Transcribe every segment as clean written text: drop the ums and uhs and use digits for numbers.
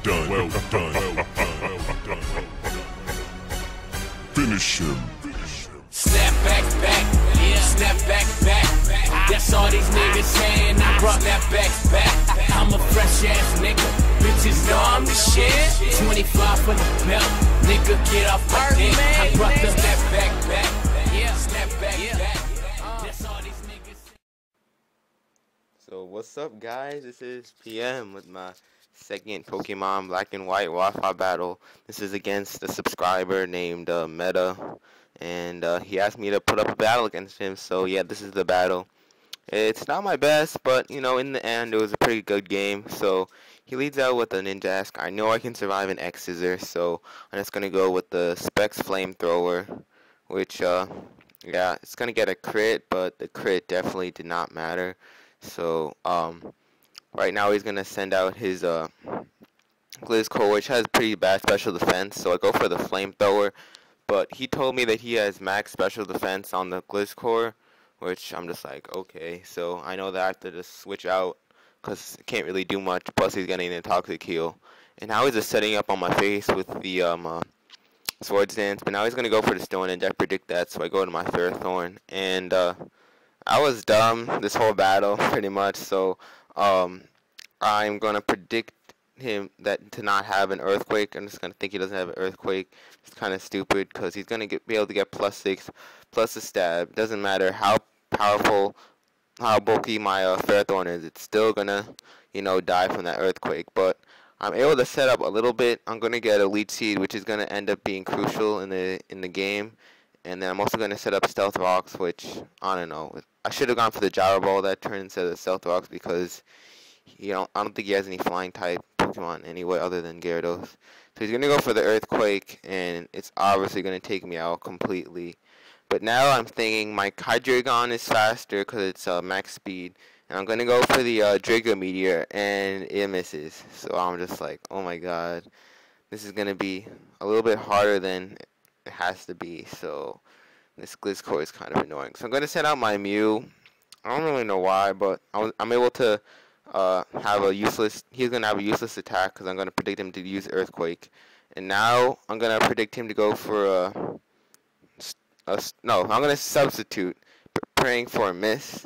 done, well done, well done. Finish him. Snap back, yeah. Snap back. That's all these niggas saying. I brought that back. I'm a fresh ass nigga. Bitches know I'm the shit. 25 for the belt. Nigga, get off my dick. I brought the snap back. Yeah. Snap back. That's all these niggas say. So what's up, guys? This is PM with my second Pokemon Black and White Wi-Fi battle. This is against a subscriber named Meta, and he asked me to put up a battle against him. So yeah, this is the battle. It's not my best, but you know, in the end, it was a pretty good game. So he leads out with a Ninjask. I know I can survive an X Scissor, so I'm just gonna go with the Specs Flamethrower, which yeah, it's gonna get a crit, but the crit definitely did not matter. So right now he's gonna send out his Glizcore, which has pretty bad special defense. So I go for the Flamethrower, but he told me that he has max special defense on the Glizcore, which I'm just like, okay. So I know that I have to just switch out because it can't really do much. Plus he's getting a Toxic Heal, and now he's just setting up on my face with the Swords Dance. But now he's gonna go for the Stone Edge. I predict that, so I go to my Ferrothorn, and I was dumb this whole battle pretty much. So I'm gonna predict him that to not have an Earthquake. I'm just gonna think he doesn't have an Earthquake. It's kind of stupid because he's gonna be able to get +6 plus a stab. Doesn't matter how powerful, how bulky my Ferrothorn is. It's still gonna, you know, die from that Earthquake. But I'm able to set up a little bit. I'm gonna get a Leech Seed, which is gonna end up being crucial in the game. And then I'm also gonna set up Stealth Rocks, which I don't know. I should have gone for the Gyro Ball that turn instead of the Stealth Rocks because I don't think he has any flying type Pokemon anyway other than Gyarados. So he's gonna go for the Earthquake, and it's obviously gonna take me out completely. But now I'm thinking my Hydreigon is faster because it's max speed, and I'm gonna go for the Draco Meteor, and it misses. So I'm just like, oh my god, this is gonna be a little bit harder than it has to be. So this Glizcore is kind of annoying. So I'm gonna send out my Mew. I don't really know why, but I'm able to have a useless. He's gonna have a useless attack because I'm gonna predict him to use Earthquake, and now I'm gonna predict him to go for no. I'm gonna substitute, praying for a miss,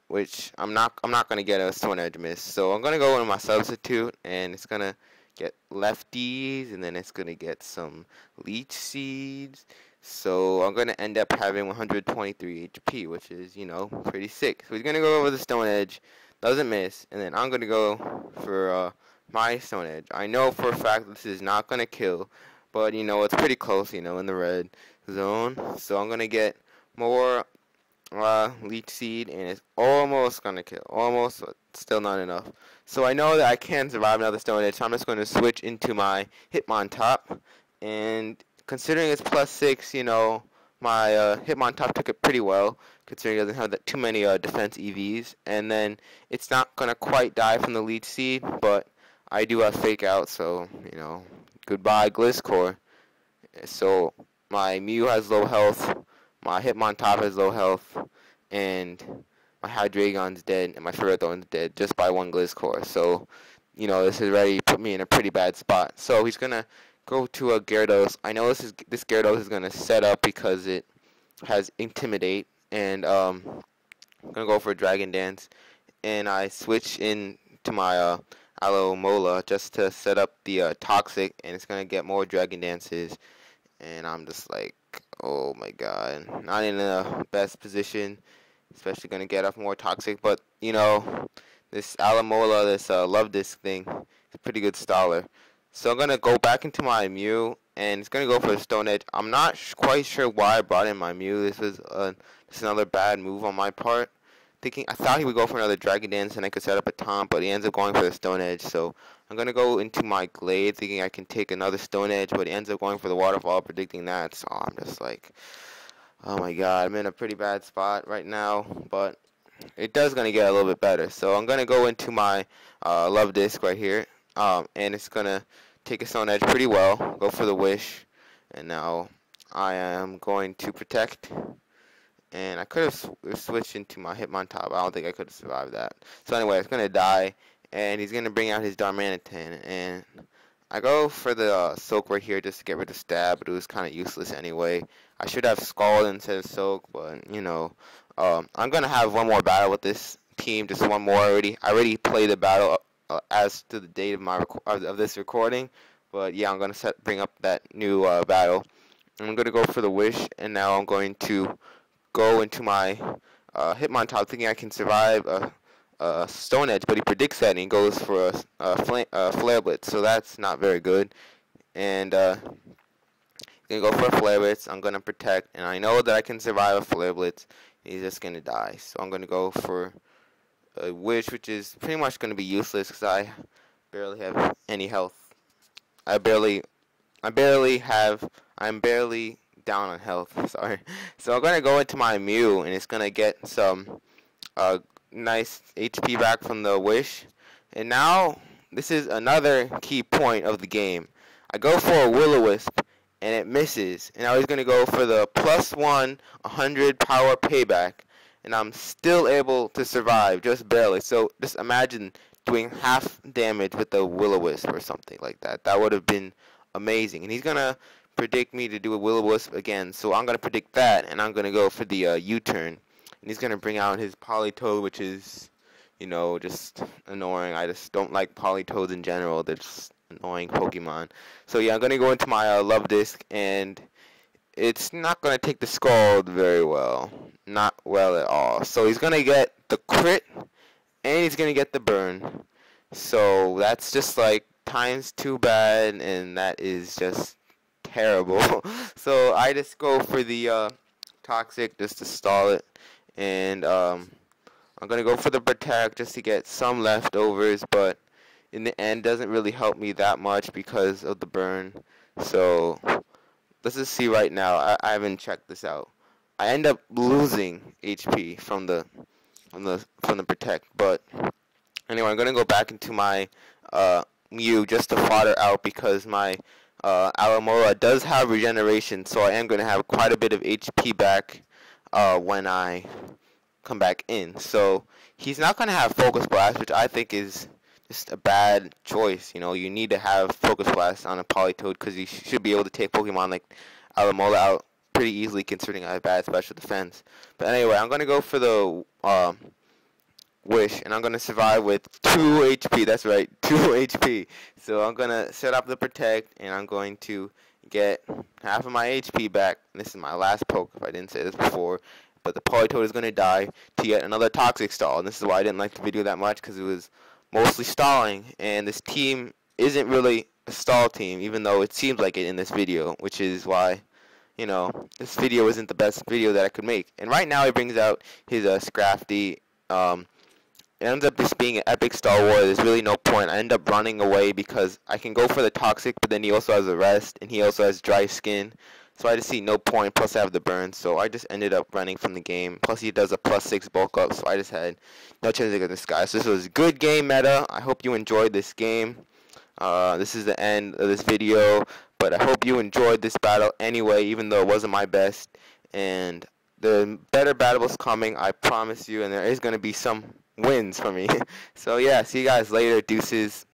which I'm not gonna get a Stone Edge miss. So I'm gonna go into my substitute, and it's gonna get lefties, and then it's gonna get some Leech Seeds. So I'm gonna end up having 123 HP, which is, you know, pretty sick. So he's gonna go over the Stone Edge. Doesn't miss, and then I'm gonna go for my Stone Edge. I know for a fact this is not gonna kill, but you know it's pretty close, you know, in the red zone. So I'm gonna get more Leech Seed, and it's almost gonna kill, almost, but still not enough. So I know that I can survive another Stone Edge. So I'm just gonna switch into my Hitmontop, and considering it's +6, you know, my Hitmontop took it pretty well, considering it doesn't have that too many defense EVs. And then it's not going to quite die from the Leech Seed, but I do have Fake Out, so, you know, goodbye Glizcore. So my Mew has low health, my Hitmontop has low health, and my Hydreigon's dead, and my Ferrothorn's dead just by one Glizcore. So, you know, this has already put me in a pretty bad spot. So he's going to go to a Gyarados. I know this Gyarados is gonna set up because it has Intimidate, and I'm gonna go for a Dragon Dance, and I switch in to my Alomola just to set up the Toxic, and it's gonna get more Dragon Dances, and I'm just like, oh my god, not in the best position, especially gonna get off more Toxic. But you know, this Alomola, this Love Disc thing, is a pretty good staller. So I'm going to go back into my Mew, and it's going to go for the Stone Edge. I'm not quite sure why I brought in my Mew. This was just another bad move on my part. I thought he would go for another Dragon Dance and I could set up a Taunt, but he ends up going for the Stone Edge. So I'm going to go into my Glade thinking I can take another Stone Edge, but he ends up going for the Waterfall, predicting that. So I'm just like, oh my god, I'm in a pretty bad spot right now, but it does going to get a little bit better. So I'm going to go into my Love Disc right here. And it's gonna take a Stone Edge pretty well, go for the Wish, and now I am going to Protect, and I could have switched into my Hitmontop. I don't think I could have survived that. So anyway, it's gonna die, and he's gonna bring out his Darmanitan, and I go for the soak right here just to get rid of stab, but it was kind of useless anyway. I should have scald instead of soak, but you know, I'm gonna have one more battle with this team, just one more already. I already played the battle as to the date of my of this recording, but yeah, I'm gonna bring up that new battle. I'm gonna go for the wish, and now I'm going to go into my Hitmontop, thinking I can survive a Stone Edge, but he predicts that and he goes for a Flare Blitz, so that's not very good. And gonna go for a Flare Blitz. I'm gonna protect, and I know that I can survive a Flare Blitz. He's just gonna die, so I'm gonna go for a Wish, which is pretty much gonna be useless because I barely have any health. I'm barely down on health. Sorry. So I'm gonna go into my Mew, and it's gonna get some nice HP back from the Wish. And now this is another key point of the game. I go for a Will-O-Wisp, and it misses. And I was gonna go for the +1 100 power payback, and I'm still able to survive, just barely. So just imagine doing half damage with the Will-O-Wisp or something like that. That would have been amazing. And he's gonna predict me to do a Will-O-Wisp again, so I'm gonna predict that, and I'm gonna go for the U-turn. And he's gonna bring out his Politoed, which is, you know, just annoying. I just don't like Politoads in general. They're just annoying Pokemon. So yeah, I'm gonna go into my Love Disc, and it's not gonna take the Scald very well. Not well at all. So he's gonna get the crit, and he's gonna get the burn. So that's just like ×2 bad, and that is just terrible. So I just go for the Toxic just to stall it, and I'm gonna go for the Protect just to get some leftovers, but in the end doesn't really help me that much because of the burn. So let's just see right now. I haven't checked this out. I end up losing HP from the Protect, but anyway, I'm gonna go back into my Mew just to fodder out because my Alamola does have regeneration, so I am gonna have quite a bit of HP back when I come back in. So he's not gonna have Focus Blast, which I think is just a bad choice. You know, you need to have Focus Blast on a Politoed because you should be able to take Pokemon like Alamola out pretty easily considering I have bad special defense. But anyway, I'm gonna go for the Wish, and I'm gonna survive with 2 HP. That's right, 2 HP. So I'm gonna set up the Protect, and I'm going to get half of my HP back. And this is my last poke, if I didn't say this before. But the Politoed is gonna die to get another Toxic stall, and this is why I didn't like the video that much, because it was mostly stalling, and this team isn't really a stall team, even though it seems like it in this video, which is why, you know, this video isn't the best video that I could make. And right now he brings out his Scrafty. It ends up just being an epic Star War. There's really no point. I end up running away because I can go for the Toxic, but then he also has a Rest, and he also has Dry Skin. So I just see no point, plus I have the burn, so I just ended up running from the game. Plus he does a +6 bulk up, so I just had no chance against this guy. So this was a good game meta. I hope you enjoyed this game. This is the end of this video, but I hope you enjoyed this battle anyway, even though it wasn't my best. And the better battles coming, I promise you, and there is going to be some wins for me. So yeah, see you guys later. Deuces.